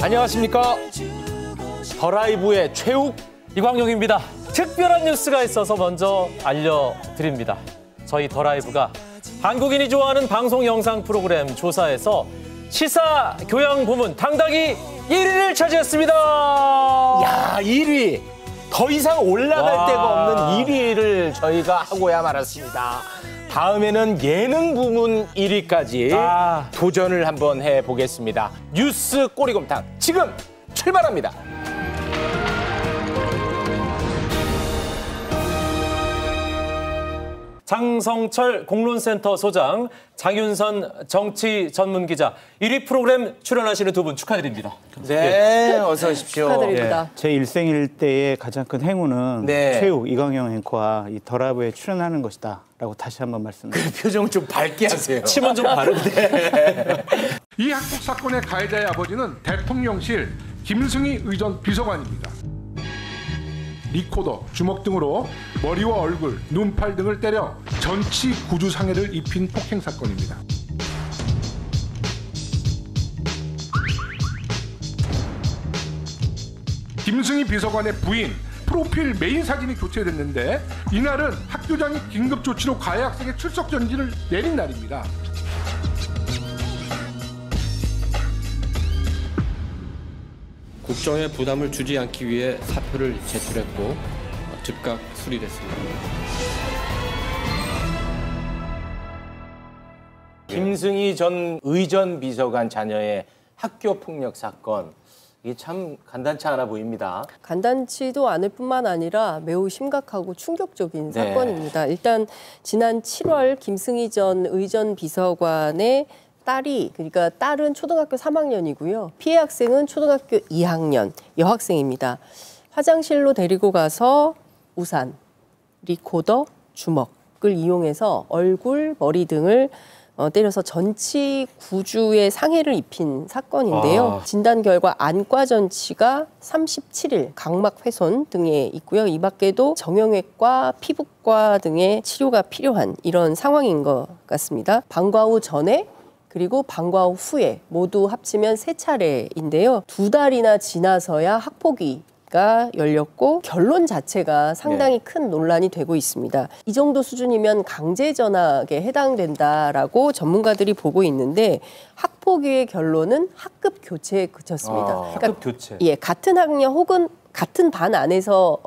안녕하십니까. 더 라이브의 최욱 이광용입니다. 특별한 뉴스가 있어서 먼저 알려드립니다. 저희 더 라이브가 한국인이 좋아하는 방송 영상 프로그램 조사에서 시사 교양 부문 당당히 1위를 차지했습니다. 야, 1위. 더 이상 올라갈 데가 없는 1위를 저희가 하고야 말았습니다. 다음에는 예능 부문 1위까지 도전을 한번 해보겠습니다. 뉴스 꼬리곰탕 지금 출발합니다. 장성철 공론센터 소장, 장윤선 정치 전문 기자, 1위 프로그램 출연하시는 두 분 축하드립니다. 네, 어서 오십시오. 축하드립니다. 제 일생일대의 가장 큰 행운은 최욱, 이광용 앵커와 이 더 라이브에 출연하는 것이다 라고 다시 한번 말씀드립니다. 그 표정 좀 밝게 하세요. 침은 좀 바른데. 이 학폭 사건의 가해자의 아버지는 대통령실 김승희 의전 비서관입니다. 리코더, 주먹 등으로 머리와 얼굴, 눈팔 등을 때려 전치 구두 상해를 입힌 폭행 사건입니다. 김승희 비서관의 부인 프로필 메인 사진이 교체됐는데 이날은 학교장이 긴급 조치로 가해 학생의 출석 정지를 내린 날입니다. 국정에 부담을 주지 않기 위해 사표를 제출했고 즉각 수리됐습니다. 김승희 전 의전 비서관 자녀의 학교 폭력 사건, 이게 참 간단치 않아 보입니다. 간단치도 않을 뿐만 아니라 매우 심각하고 충격적인 사건입니다. 일단 지난 7월 김승희 전 의전 비서관의 딸이, 그러니까 딸은 초등학교 3학년이고요. 피해 학생은 초등학교 2학년 여학생입니다. 화장실로 데리고 가서 우산, 리코더, 주먹을 이용해서 얼굴, 머리 등을 때려서 전치 구주의 상해를 입힌 사건인데요. 진단 결과 안과 전치가 37일, 각막 훼손 등에 있고요. 이 밖에도 정형외과, 피부과 등의 치료가 필요한 이런 상황인 것 같습니다. 방과 후 전에 그리고 방과 후 후에 모두 합치면 3차례인데요. 2달이나 지나서야 학폭위가 열렸고 결론 자체가 상당히 큰 논란이 되고 있습니다. 이 정도 수준이면 강제전학에 해당된다라고 전문가들이 보고 있는데 학폭위의 결론은 학급 교체에 그쳤습니다. 학급 교체. 예, 같은 학년 혹은 같은 반 안에서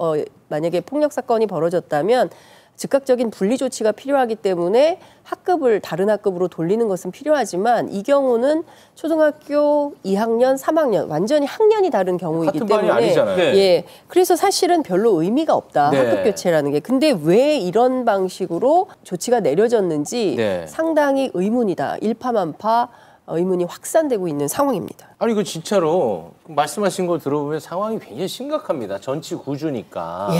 만약에 폭력 사건이 벌어졌다면 즉각적인 분리 조치가 필요하기 때문에 학급을 다른 학급으로 돌리는 것은 필요하지만 이 경우는 초등학교 2학년, 3학년 완전히 학년이 다른 경우이기 때문에 반이 아니잖아요. 예, 그래서 사실은 별로 의미가 없다. 학급 교체라는 게. 근데 왜 이런 방식으로 조치가 내려졌는지 상당히 의문이다. 일파만파 의문이 확산되고 있는 상황입니다. 아니, 그 진짜로 말씀하신 걸 들어보면 상황이 굉장히 심각합니다. 전치 구주니까.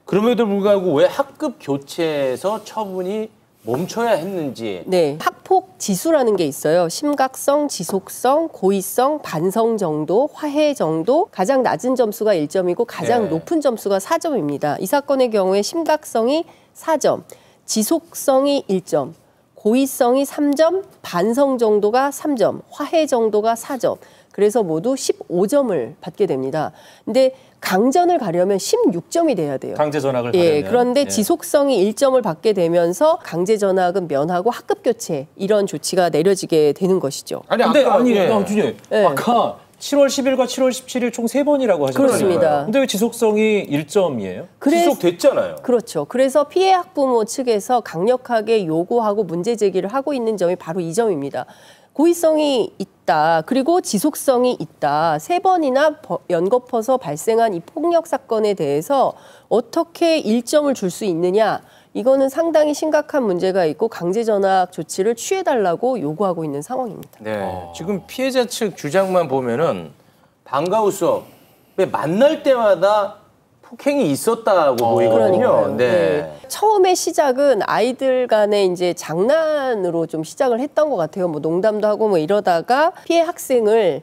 그럼에도 불구하고 왜 학급 교체에서 처분이 멈춰야 했는지. 네, 학폭 지수라는 게 있어요. 심각성, 지속성, 고의성, 반성 정도, 화해 정도. 가장 낮은 점수가 1점이고 가장 높은 점수가 4점입니다. 이 사건의 경우에 심각성이 4점, 지속성이 1점, 고의성이 3점, 반성 정도가 3점, 화해 정도가 4점. 그래서 모두 15점을 받게 됩니다. 근데 강전을 가려면 16점이 돼야 돼요. 강제 전학을 가려면. 그런데 지속성이 1점을 받게 되면서 강제 전학은 면하고 학급 교체 이런 조치가 내려지게 되는 것이죠. 아니, 근데 아까, 주님, 아까 7월 10일과 7월 17일 총 3번이라고 하셨잖아요. 그렇습니다. 근데 왜 지속성이 1점이에요? 지속됐잖아요. 그렇죠. 그래서 피해 학부모 측에서 강력하게 요구하고 문제 제기를 하고 있는 점이 바로 이 점입니다. 고의성이 있다. 그리고 지속성이 있다. 3번이나 연거퍼서 발생한 이 폭력 사건에 대해서 어떻게 1점을 줄 수 있느냐. 이거는 상당히 심각한 문제가 있고 강제 전학 조치를 취해달라고 요구하고 있는 상황입니다. 지금 피해자 측 주장만 보면은 방과 후 수업에 만날 때마다 폭행이 있었다고 보이거든요. 처음에 시작은 아이들 간에 이제 장난으로 좀 시작을 했던 것 같아요. 뭐 농담도 하고 뭐 이러다가 피해 학생을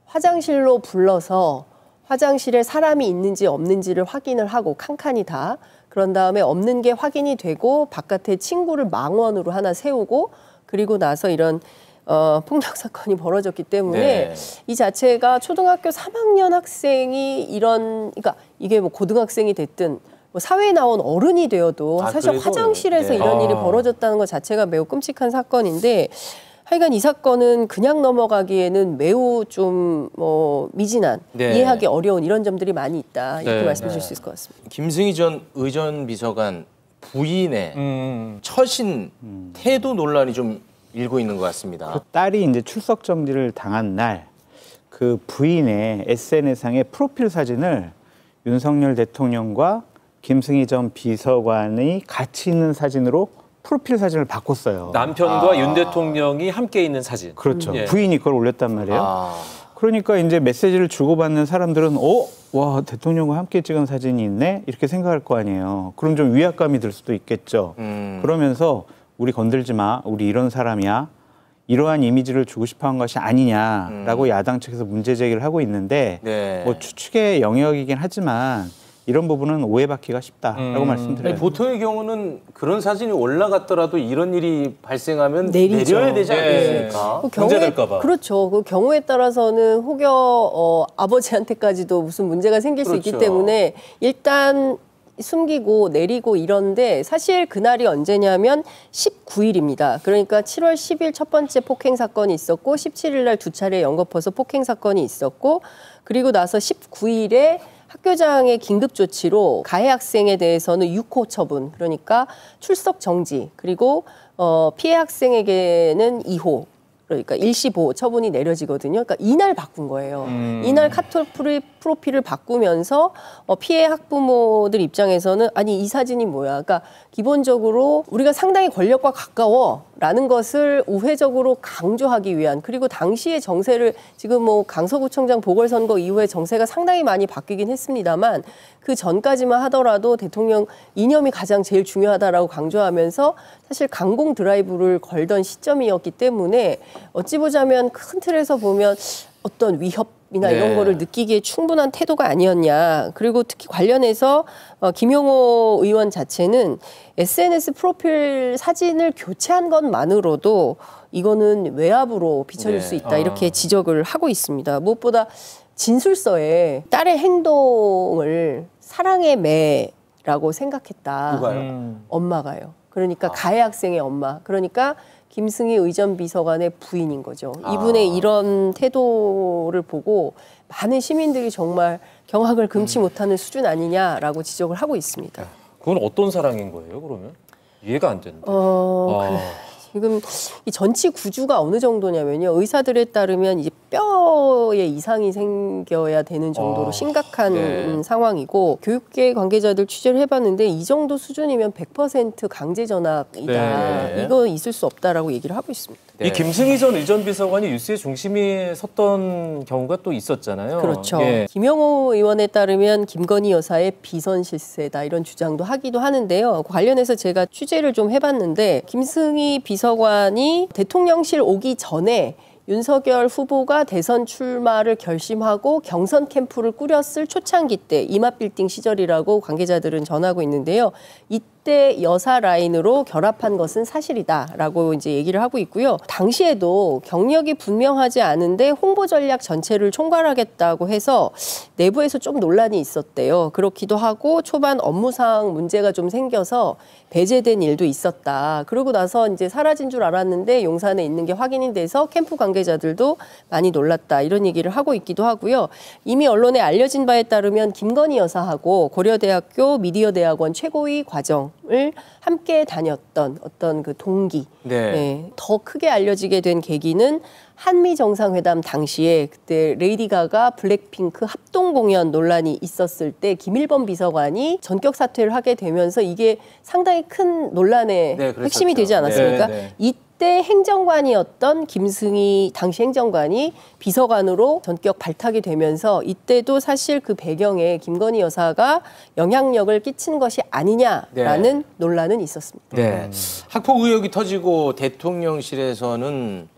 화장실로 불러서 화장실에 사람이 있는지 없는지를 확인을 하고 칸칸이 다. 그런 다음에 없는 게 확인이 되고 바깥에 친구를 망원으로 하나 세우고 그리고 나서 이런 폭력 사건이 벌어졌기 때문에 네. 이 자체가 초등학교 3학년 학생이 그러니까 이게 뭐 고등학생이 됐든 뭐 사회에 나온 어른이 되어도 사실 그래도, 화장실에서 네. 이런 일이 벌어졌다는 것 자체가 매우 끔찍한 사건인데 하여간 이 사건은 그냥 넘어가기에는 매우 좀 미진한 네. 이해하기 어려운 이런 점들이 많이 있다 이렇게 네. 말씀드릴 수 있을 것 같습니다. 김승희 전 의전 비서관 부인의 처신 태도 논란이 좀 일고 있는 것 같습니다. 그 딸이 이제 출석 정지를 당한 날 그 부인의 SNS상의 프로필 사진을 윤석열 대통령과 김승희 전 비서관이 같이 있는 사진으로 프로필 사진을 바꿨어요. 남편과 윤 대통령이 함께 있는 사진. 그렇죠. 예. 부인이 그걸 올렸단 말이에요. 그러니까 이제 메시지를 주고받는 사람들은 와 대통령과 함께 찍은 사진이 있네 이렇게 생각할 거 아니에요. 그럼 좀 위압감이 들 수도 있겠죠. 그러면서 우리 건들지 마. 우리 이런 사람이야. 이러한 이미지를 주고 싶어한 것이 아니냐라고 야당 측에서 문제 제기를 하고 있는데 네. 뭐 추측의 영역이긴 하지만 이런 부분은 오해받기가 쉽다라고 말씀드려요. 아니, 보통의 경우는 그런 사진이 올라갔더라도 이런 일이 발생하면 내리죠. 내려야 되지 않겠습니까? 그 문제될까 봐. 그렇죠. 그 경우에 따라서는 혹여 아버지한테까지도 무슨 문제가 생길 수 있기 그렇죠. 때문에 일단 숨기고 내리고 이런데 사실 그날이 언제냐면 19일입니다. 그러니까 7월 10일 첫 번째 폭행 사건이 있었고 17일 날 두 차례 연거푸서 폭행 사건이 있었고 그리고 나서 19일에 학교장의 긴급 조치로 가해 학생에 대해서는 6호 처분, 그러니까 출석 정지, 그리고 피해 학생에게는 2호, 그러니까 일시보호 처분이 내려지거든요. 그러니까 이날 바꾼 거예요. 이날 카톡 프로필을 바꾸면서 피해 학부모들 입장에서는 아니 이 사진이 뭐야. 그러니까 기본적으로 우리가 상당히 권력과 가까워라는 것을 우회적으로 강조하기 위한, 그리고 당시의 정세를 지금 뭐 강서구청장 보궐선거 이후에 정세가 상당히 많이 바뀌긴 했습니다만 그 전까지만 하더라도 대통령 이념이 가장 제일 중요하다라고 강조하면서 사실 강공 드라이브를 걸던 시점이었기 때문에 어찌 보자면 큰 틀에서 보면 어떤 위협이나 네. 이런 거를 느끼기에 충분한 태도가 아니었냐. 그리고 특히 관련해서 김용호 의원 자체는 SNS 프로필 사진을 교체한 것만으로도 이거는 외압으로 비춰질 네. 수 있다. 이렇게 지적을 하고 있습니다. 무엇보다 진술서에 딸의 행동을 사랑의 매라고 생각했다. 누가요? 엄마가요. 그러니까 가해 학생의 엄마. 그러니까 김승희 의전 비서관의 부인인 거죠. 이분의 이런 태도를 보고 많은 시민들이 정말 경악을 금치 못하는 수준 아니냐라고 지적을 하고 있습니다. 그건 어떤 사랑인 거예요, 그러면? 이해가 안 된다. 지금 이 전치 구주가 어느 정도냐면요. 의사들에 따르면 이제 뼈에 이상이 생겨야 되는 정도로 심각한 네. 상황이고, 교육계 관계자들 취재를 해봤는데 이 정도 수준이면 100% 강제 전학이다. 네. 이거 있을 수 없다라고 얘기를 하고 있습니다. 네. 이 김승희 전 의전 비서관이 뉴스의 중심에 섰던 경우가 또 있었잖아요. 그렇죠. 예. 김영호 의원에 따르면 김건희 여사의 비선 실세다 이런 주장도 하기도 하는데요. 관련해서 제가 취재를 좀 해봤는데 김승희 비서관이 대통령실 오기 전에 윤석열 후보가 대선 출마를 결심하고 경선 캠프를 꾸렸을 초창기 때 이맛빌딩 시절이라고 관계자들은 전하고 있는데요. 이때 여사 라인으로 결합한 것은 사실이다라고 이제 얘기를 하고 있고요. 당시에도 경력이 분명하지 않은데 홍보 전략 전체를 총괄하겠다고 해서 내부에서 좀 논란이 있었대요. 그렇기도 하고 초반 업무상 문제가 좀 생겨서 배제된 일도 있었다. 그러고 나서 이제 사라진 줄 알았는데 용산에 있는 게 확인이 돼서 캠프 관계자들도 많이 놀랐다. 이런 얘기를 하고 있기도 하고요. 이미 언론에 알려진 바에 따르면 김건희 여사하고 고려대학교 미디어대학원 최고위 과정을 함께 다녔던 어떤 그 동기. 네. 네, 더 크게 알려지게 된 계기는 한미 정상회담 당시에 그때 레이디 가가 블랙핑크 합동 공연 논란이 있었을 때 김일범 비서관이 전격 사퇴를 하게 되면서 이게 상당히 큰 논란의 네, 그랬었죠. 핵심이 되지 않았습니까? 네, 네. 이때 행정관이었던 김승희 당시 행정관이 비서관으로 전격 발탁이 되면서 이때도 사실 그 배경에 김건희 여사가 영향력을 끼친 것이 아니냐라는 논란은 있었습니다. 네. 학폭 의혹이 터지고 대통령실에서는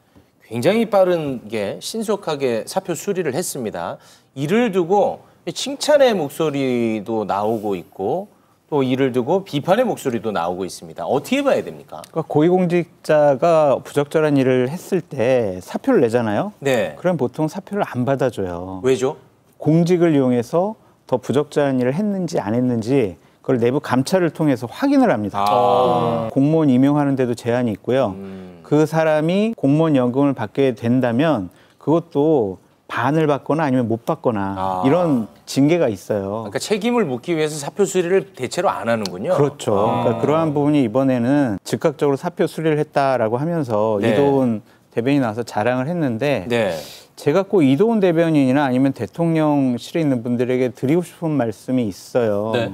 굉장히 빠르게 신속하게 사표 수리를 했습니다. 이를 두고 칭찬의 목소리도 나오고 있고 또 이를 두고 비판의 목소리도 나오고 있습니다. 어떻게 봐야 됩니까? 그러니까 고위공직자가 부적절한 일을 했을 때 사표를 내잖아요. 네. 그럼 보통 사표를 안 받아줘요. 왜죠? 공직을 이용해서 더 부적절한 일을 했는지 안 했는지 그걸 내부 감찰을 통해서 확인을 합니다. 공무원 임용하는 데도 제한이 있고요. 그 사람이 공무원 연금을 받게 된다면 그것도 반을 받거나 아니면 못 받거나 이런 징계가 있어요. 그러니까 책임을 묻기 위해서 사표 수리를 대체로 안 하는군요. 그렇죠. 그러니까 그러한 부분이 이번에는 즉각적으로 사표 수리를 했다라고 하면서 네. 이도훈 대변인이 나와서 자랑을 했는데 네. 제가 꼭 이도훈 대변인이나 아니면 대통령실에 있는 분들에게 드리고 싶은 말씀이 있어요. 네.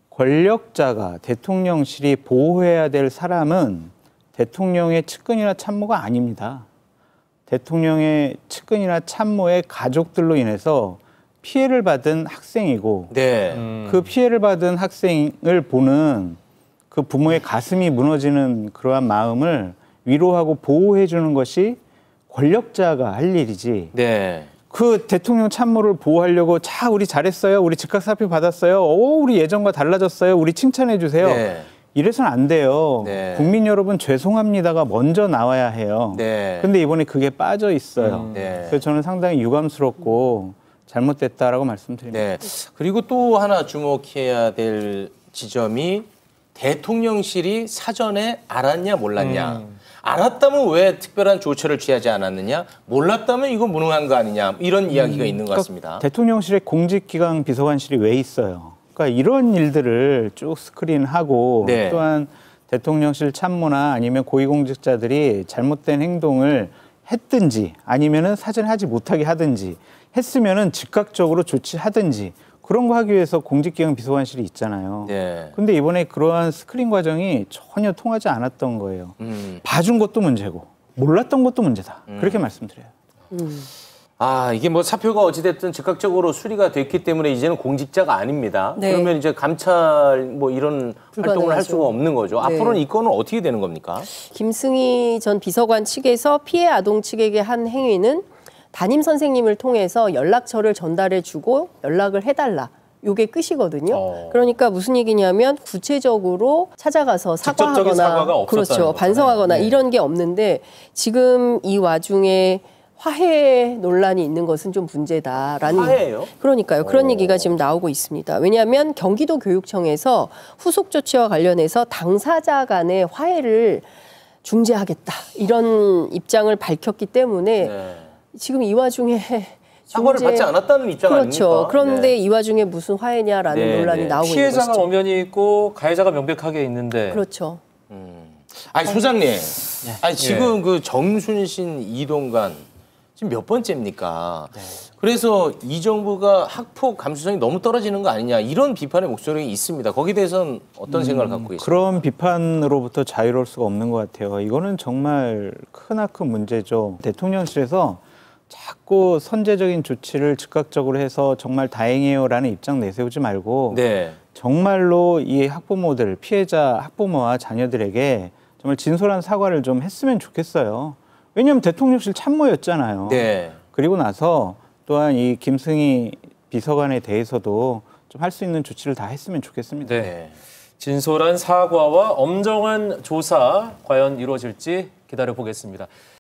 권력자가 대통령실이 보호해야 될 사람은 대통령의 측근이나 참모가 아닙니다. 대통령의 측근이나 참모의 가족들로 인해서 피해를 받은 학생이고 네. 그 피해를 받은 학생을 보는 그 부모의 가슴이 무너지는 그러한 마음을 위로하고 보호해 주는 것이 권력자가 할 일이지. 네. 그 대통령 참모를 보호하려고 자 우리 잘했어요. 우리 즉각 사표 받았어요. 우리 예전과 달라졌어요. 우리 칭찬해 주세요. 네. 이래서는 안 돼요. 네. 국민 여러분 죄송합니다가 먼저 나와야 해요. 네. 근데 이번에 그게 빠져 있어요. 네. 그래서 저는 상당히 유감스럽고 잘못됐다라고 말씀드립니다. 네. 그리고 또 하나 주목해야 될 지점이 대통령실이 사전에 알았냐 몰랐냐. 알았다면 왜 특별한 조처를 취하지 않았느냐. 몰랐다면 이거 무능한 거 아니냐. 이런 이야기가 있는 것 같습니다. 대통령실에 공직기강 비서관실이 왜 있어요? 그러니까 이런 일들을 쭉 스크린하고 네. 또한 대통령실 참모나 아니면 고위공직자들이 잘못된 행동을 했든지 아니면은 사전에 하지 못하게 하든지 했으면은 즉각적으로 조치하든지 그런 거 하기 위해서 공직기강 비서관실이 있잖아요. 네. 근데 이번에 그러한 스크린 과정이 전혀 통하지 않았던 거예요. 봐준 것도 문제고 몰랐던 것도 문제다. 그렇게 말씀드려요. 아, 이게 뭐 사표가 어찌됐든 즉각적으로 수리가 됐기 때문에 이제는 공직자가 아닙니다. 네. 그러면 이제 감찰 뭐 이런 활동을 할 불가능하죠. 수가 없는 거죠. 네. 앞으로는 이 건은 어떻게 되는 겁니까? 김승희 전 비서관 측에서 피해 아동 측에게 한 행위는 담임 선생님을 통해서 연락처를 전달해주고 연락을 해달라. 요게 끝이거든요. 그러니까 무슨 얘기냐면 구체적으로 찾아가서 직접적인 사과가 사과하거나 없었다는 그렇죠. 거잖아요. 반성하거나 네. 이런 게 없는데 지금 이 와중에 화해 논란이 있는 것은 좀 문제다라는. 화해예요? 그러니까요. 그런 얘기가 지금 나오고 있습니다. 왜냐하면 경기도 교육청에서 후속 조치와 관련해서 당사자 간의 화해를 중재하겠다 이런 입장을 밝혔기 때문에 네. 지금 이 와중에 사과를 받지 않았다는 입장 그렇죠. 아닙니까? 그런데 네. 이 와중에 무슨 화해냐라는 네, 논란이 네. 나오고 있는 피해자가 것이죠. 엄연히 있고 가해자가 명백하게 있는데 그렇죠. 아니 소장님, 네. 아니 지금 그 정순신 이동관 지금 몇 번째입니까? 네. 그래서 이 정부가 학폭 감수성이 너무 떨어지는 거 아니냐 이런 비판의 목소리가 있습니다. 거기에 대해서는 어떤 생각을 갖고 계십니까? 그런 비판으로부터 자유로울 수가 없는 것 같아요. 이거는 정말 크나큰 문제죠. 대통령실에서 자꾸 선제적인 조치를 즉각적으로 해서 정말 다행이에요라는 입장 내세우지 말고 네. 정말로 이 학부모들, 피해자 학부모와 자녀들에게 정말 진솔한 사과를 좀 했으면 좋겠어요. 왜냐하면 대통령실 참모였잖아요. 네. 그리고 나서 또한 이 김승희 비서관에 대해서도 좀 할 수 있는 조치를 다 했으면 좋겠습니다. 네. 진솔한 사과와 엄정한 조사 과연 이루어질지 기다려 보겠습니다.